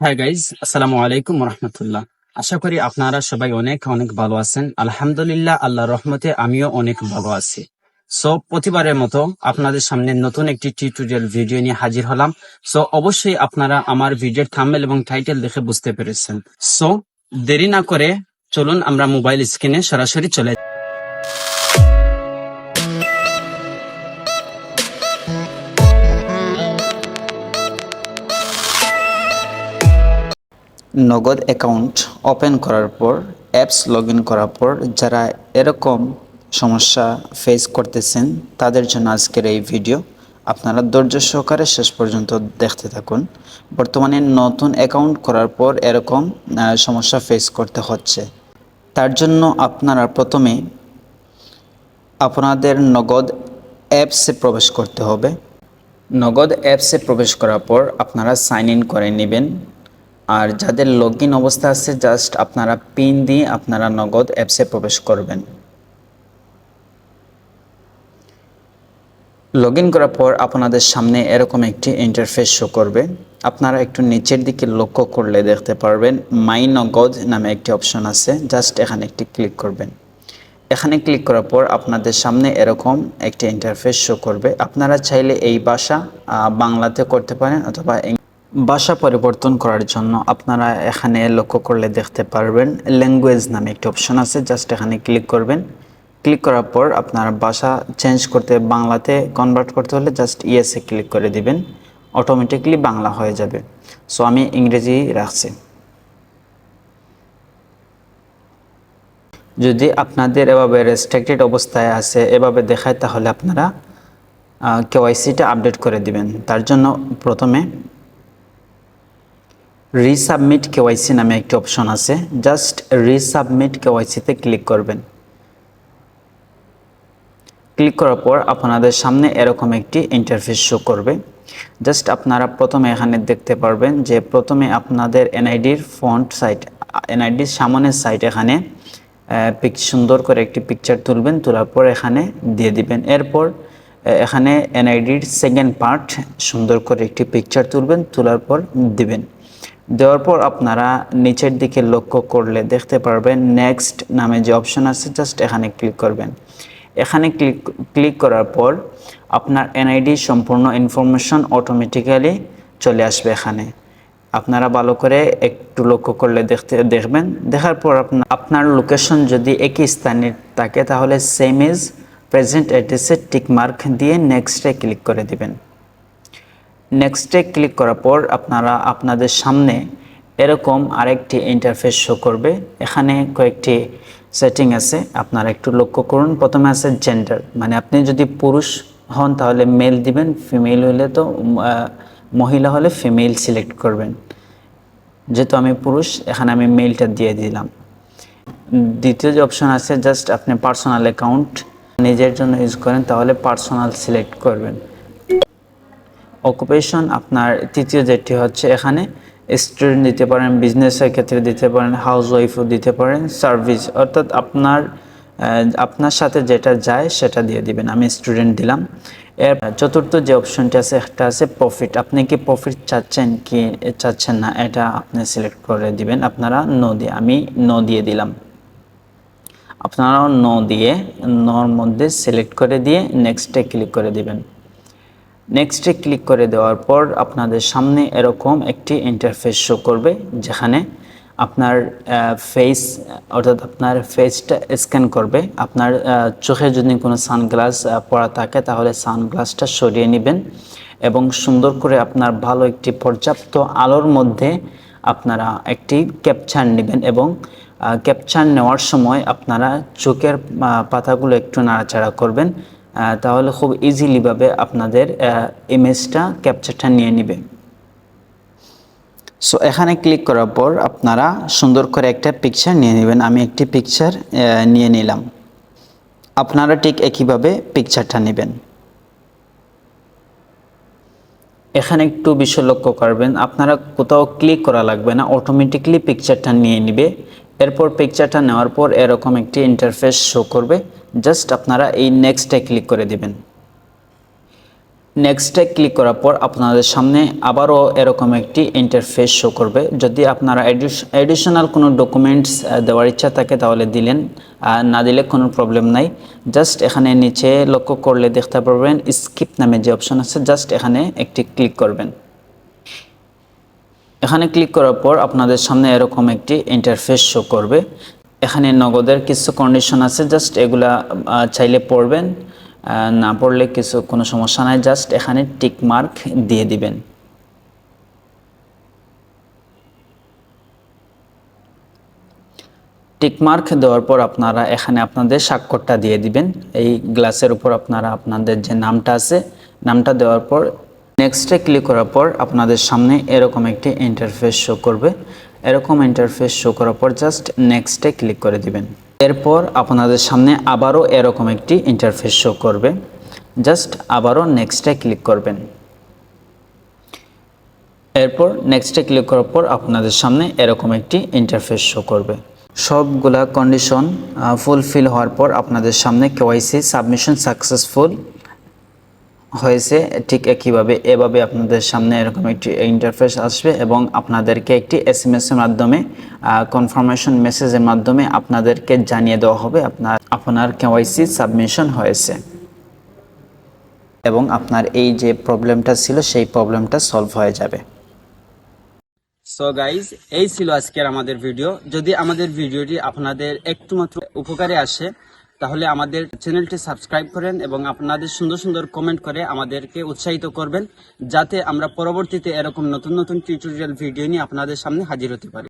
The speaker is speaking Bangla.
হাই গাইজ, আসসালামু আলাইকুম রহমতুল্লাহ। আশা করি আপনারা সবাই অনেক অনেক ভালো আছেন। আলহামদুলিল্লাহ, আল্লাহর রহমতে আমিও অনেক ভালো আছি। প্রতিবারের মতো আপনাদের সামনে নতুন একটি টিউটোরিয়াল ভিডিও নিয়ে হাজির হলাম। অবশ্যই আপনারা আমার ভিডিওর থাম্বনেল এবং টাইটেল দেখে বুঝতে পেরেছেন। দেরি না করে চলুন আমরা মোবাইল স্ক্রিনে সরাসরি চলে যাই। নগদ অ্যাকাউন্ট ওপেন করার পর অ্যাপস লগ ইন করার পর যারা এরকম সমস্যা ফেস করতেছেন তাদের জন্য আজকের এই ভিডিও। আপনারা ধৈর্য সহকারে শেষ পর্যন্ত দেখতে থাকুন। বর্তমানে নতুন অ্যাকাউন্ট করার পর এরকম সমস্যা ফেস করতে হচ্ছে। তার জন্য আপনারা প্রথমে আপনাদের নগদ অ্যাপসে প্রবেশ করতে হবে। নগদ অ্যাপসে প্রবেশ করার পর আপনারা সাইন ইন করে নেবেন। আর যাদের লগ ইন অবস্থা আছে জাস্ট আপনারা পিন দিয়ে আপনারা নগদ অ্যাপসে প্রবেশ করবেন। লগ ইন করার পর আপনাদের সামনে এরকম একটি ইন্টারফেস শো করবে। আপনারা একটু নিচের দিকে লক্ষ্য করলে দেখতে পারবেন মাই নগদ নামে একটি অপশন আছে, জাস্ট এখানে একটি ক্লিক করবেন। এখানে ক্লিক করার পর আপনাদের সামনে এরকম একটি ইন্টারফেস শো করবে। আপনারা চাইলে এই ভাষা বাংলাতে করতে পারেন অথবা ভাষা পরিবর্তন করার জন্য আপনারা এখানে লক্ষ্য করলে দেখতে পারবেন ল্যাঙ্গুয়েজ নামে একটি অপশন আছে, জাস্ট এখানে ক্লিক করবেন। ক্লিক করার পর আপনার ভাষা চেঞ্জ করতে বাংলাতে কনভার্ট করতে হলে জাস্ট ইয়েসে ক্লিক করে দিবেন, অটোমেটিকলি বাংলা হয়ে যাবে। আমি ইংরেজি রাখছি। যদি আপনাদের এভাবে রেস্ট্রিক্টেড অবস্থায় আছে এভাবে দেখায় তাহলে আপনারা কেওয়াইসিটা আপডেট করে দিবেন। তার জন্য প্রথমে রিসাবমিট কেওয়াইসি নামে একটি অপশন আছে, জাস্ট রিসাবমিট কেওয়াইসিতে ক্লিক করবেন। ক্লিক করার পর আপনাদের সামনে এরকম একটি ইন্টারফেস শো করবে। জাস্ট আপনারা প্রথমে এখানে দেখতে পারবেন যে প্রথমে আপনাদের এনআইডির ফন্ট সাইট, এনআইডির সামনের সাইট এখানে সুন্দর করে একটি পিকচার তুলবেন, তোলার পর এখানে দিয়ে দিবেন। এরপর এখানে এনআইডির সেকেন্ড পার্ট সুন্দর করে একটি পিকচার তুলবেন, তোলার পর দিবেন। দেওয়ার পর আপনারা নিচের দিকে লক্ষ্য করলে দেখতে পারবেন নেক্সট নামে যে অপশন আছে, জাস্ট এখানে ক্লিক করবেন। এখানে ক্লিক করার পর আপনার এনআইডি সম্পূর্ণ ইনফরমেশন অটোমেটিক্যালি চলে আসবে। এখানে আপনারা ভালো করে একটু লক্ষ্য করলে দেখবেন। দেখার পর আপনার লোকেশন যদি একই স্থানে থাকে তাহলে সেম ইজ প্রেজেন্ট অ্যাড্রেসে টিক মার্ক দিয়ে নেক্সটে ক্লিক করে দিবেন। নেক্সটে ক্লিক করার পর আপনারা আপনাদের সামনে এরকম আরেকটি ইন্টারফেস শো করবে। এখানে কয়েকটি সেটিং আছে, আপনারা একটু লক্ষ্য করুন। প্রথমে আছে জেন্ডার, মানে আপনি যদি পুরুষ হন তাহলে মেল দিবেন, ফিমেল হলে তো মহিলা হলে ফিমেল সিলেক্ট করবেন। যেহেতু আমি পুরুষ এখানে আমি মেলটা দিয়ে দিলাম। দ্বিতীয় যে অপশন আছে জাস্ট আপনি পার্সোনাল অ্যাকাউন্ট নিজের জন্য ইউজ করেন তাহলে পার্সোনাল সিলেক্ট করবেন। অকুপেশন আপনার তৃতীয় যেটি হচ্ছে এখানে স্টুডেন্ট দিতে পারেন, বিজনেসের ক্ষেত্রে দিতে পারেন, হাউস ওয়াইফও দিতে পারেন, সার্ভিস অর্থাৎ আপনার সাথে যেটা যায় সেটা দিয়ে দিবেন। আমি স্টুডেন্ট দিলাম। এর চতুর্থ যে অপশনটি আছে একটা আছে প্রফিট, আপনি কি প্রফিট চাচ্ছেন কি চাচ্ছেন না এটা আপনি সিলেক্ট করে দিবেন। আপনারা নো দিয়ে, আমি নো দিয়ে দিলাম। আপনারাও নো দিয়ে নোর মধ্যে সিলেক্ট করে দিয়ে নেক্সটে ক্লিক করে দিবেন। নেক্সটে ক্লিক করে দেওয়ার পর আপনাদের সামনে এরকম একটি ইন্টারফেস শো করবে যেখানে আপনার ফেস অর্থাৎ আপনার ফেসটা স্ক্যান করবে। আপনার চোখে যদি কোনো সানগ্লাস পরা থাকে তাহলে সানগ্লাসটা সরিয়ে নেবেন এবং সুন্দর করে আপনার ভালো একটি পর্যাপ্ত আলোর মধ্যে আপনারা একটি ক্যাপচার নেবেন এবং ক্যাপচার নেওয়ার সময় আপনারা চোখের পাতাগুলো একটু নাড়াচাড়া করবেন, তাহলে খুব ইজিলিভাবে আপনাদের ইমেজটা ক্যাপচারটা নিয়ে নেবে। এখানে ক্লিক করার পর আপনারা সুন্দর করে একটা পিকচার নিয়ে নেবেন। আমি একটি পিকচার নিয়ে নিলাম, আপনারা ঠিক একইভাবে পিকচারটা নেবেন। এখানে একটু বিষয় লক্ষ্য করবেন, আপনারা কোথাও ক্লিক করা লাগবে না, অটোমেটিকলি পিকচারটা নিয়ে নেবে। এরপর পিকচারটা নেওয়ার পর এরকম একটি ইন্টারফেস শো করবে, জাস্ট আপনারা এই নেক্সটে ক্লিক করে দিবেন। নেক্সটে ক্লিক করার পর আপনাদের সামনে আবারও এরকম একটি ইন্টারফেস শো করবে। যদি আপনারা এডিশনাল কোনো ডকুমেন্টস দেওয়ার ইচ্ছা থাকে তাহলে দিলেন, না দিলে কোনো প্রবলেম নাই। জাস্ট এখানে নিচে লক্ষ্য করলে দেখতে পারবেন স্কিপ নামে যে অপশন আছে, জাস্ট এখানে একটি ক্লিক করবেন। এখানে ক্লিক করার পর আপনাদের সামনে এরকম একটি ইন্টারফেস শো করবে। এখানে নগদের কিছু কন্ডিশন আছে, জাস্ট এগুলা চাইলে পড়বেন, না পড়লে কোনো সমস্যা নাই। জাস্ট এখানে টিক মার্ক দিয়ে দিবেন। টিক মার্ক দেওয়ার পর আপনারা এখানে আপনাদের স্বাক্ষরটা দিয়ে দিবেন। এই গ্লাসের উপর আপনারা আপনাদের যে নামটা আছে নামটা দেওয়ার পর নেক্সটে ক্লিক করার পর আপনাদের সামনে এরকম একটি ইন্টারফেস শো করবে। এরকম ইন্টারফেস শো করার পর জাস্ট নেক্সটে ক্লিক করে দিবেন। এরপর আপনাদের সামনে আবারও এরকম একটি ইন্টারফেস শো করবে, জাস্ট আবারও নেক্সটে ক্লিক করবেন। এরপর নেক্সটে ক্লিক করার পর আপনাদের সামনে এরকম একটি ইন্টারফেস শো করবে। সবগুলা কন্ডিশন ফুলফিল হওয়ার পর আপনাদের সামনে কেওয়াইসি সাবমিশন সাকসেসফুল হয়েছে। ঠিক একইভাবে এভাবে আপনাদের সামনে এরকম একটি ইন্টারফেস আসবে এবং আপনাদেরকে একটি SMS এর মাধ্যমে কনফার্মেশন মেসেজের মাধ্যমে আপনাদেরকে জানিয়ে দেওয়া হবে আপনার কেওয়াইসি সাবমিশন হয়েছে এবং আপনার এই যে প্রবলেমটা ছিল সেই প্রবলেমটা সলভ হয়ে যাবে। সো গাইজ, এই ছিল আজকের আমাদের ভিডিও। যদি আমাদের ভিডিওটি আপনাদের একটু মাত্র উপকারে আসে তাহলে আমাদের চ্যানেলটি সাবস্ক্রাইব করেন এবং আপনাদের সুন্দর সুন্দর কমেন্ট করে আমাদেরকে উৎসাহিত করবেন, যাতে আমরা পরবর্তীতে এরকম নতুন নতুন টিউটোরিয়াল ভিডিও নিয়ে আপনাদের সামনে হাজির হতে পারি।